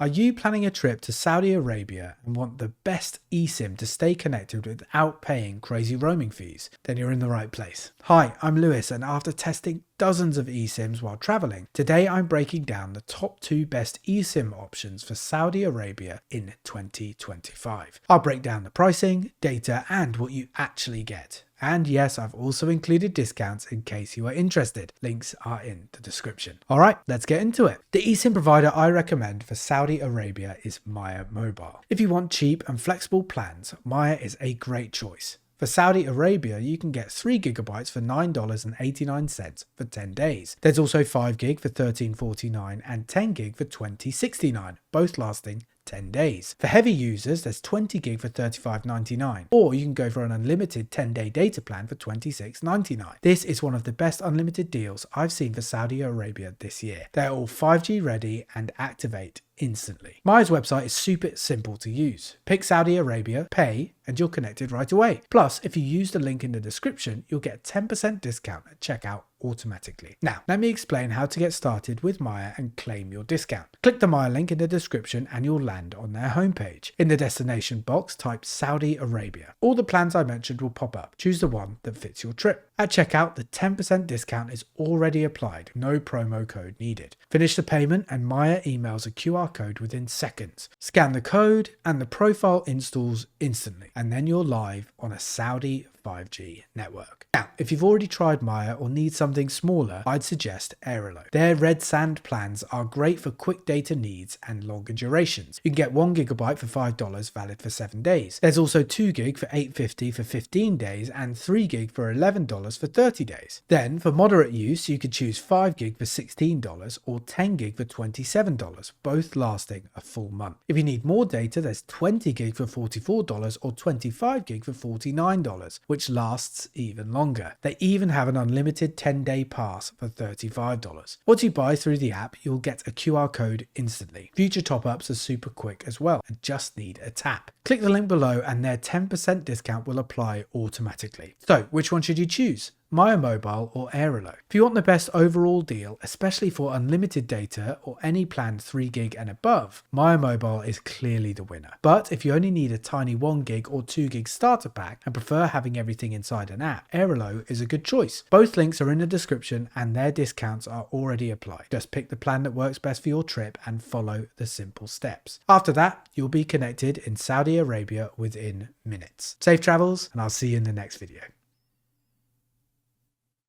Are you planning a trip to Saudi Arabia and want the best eSIM to stay connected without paying crazy roaming fees? Then you're in the right place. Hi, I'm Lewis, and after testing dozens of eSIMs while traveling, today I'm breaking down the top 2 best eSIM options for Saudi Arabia in 2025. I'll break down the pricing, data, and what you actually get. And yes, I've also included discounts in case you are interested. Links are in the description. All right, let's get into it. The eSIM provider I recommend for Saudi Arabia is Maya Mobile. If you want cheap and flexible plans, Maya is a great choice. For Saudi Arabia, you can get 3 GB for $9.89 for 10 days. There's also 5 GB for $13.49 and 10 GB for $20.69, both lasting 10 days. For heavy users, there's 20 GB for $35.99, or you can go for an unlimited 10-day data plan for $26.99. This is one of the best unlimited deals I've seen for Saudi Arabia this year. They're all 5G ready and activate instantly. Maya's website is super simple to use. Pick Saudi Arabia, pay, and you're connected right away. Plus, if you use the link in the description, you'll get a 10% discount at checkout automatically. Now, let me explain how to get started with Maya and claim your discount. Click the Maya link in the description and you'll land on their homepage. In the destination box, type Saudi Arabia. All the plans I mentioned will pop up. Choose the one that fits your trip. At checkout, the 10% discount is already applied. No promo code needed. Finish the payment and Maya emails a QR code within seconds. Scan the code and the profile installs instantly. And then you're live on a Saudi 5G network. Now, if you've already tried Maya or need something smaller, I'd suggest Airalo. Their Red Sand plans are great for quick data needs and longer durations. You can get 1 GB for $5 valid for 7 days. There's also 2 GB for $8.50 for 15 days and 3 GB for $11 for 30 days. Then, for moderate use, you could choose 5 GB for $16 or 10 GB for $27, both lasting a full month. If you need more data, there's 20 GB for $44 or 25 GB for $49, which lasts even longer. They even have an unlimited 10-day pass for $35. Once you buy through the app, you'll get a QR code instantly. Future top-ups are super quick as well and just need a tap. Click the link below and their 10% discount will apply automatically. So, which one should you choose? Maya Mobile or Airalo? If you want the best overall deal, especially for unlimited data or any planned 3 GB and above, Maya Mobile is clearly the winner. But if you only need a tiny 1 GB or 2 GB starter pack and prefer having everything inside an app, Airalo is a good choice. Both links are in the description and their discounts are already applied. Just pick the plan that works best for your trip and follow the simple steps. After that, you'll be connected in Saudi Arabia within minutes. Safe travels, and I'll see you in the next video.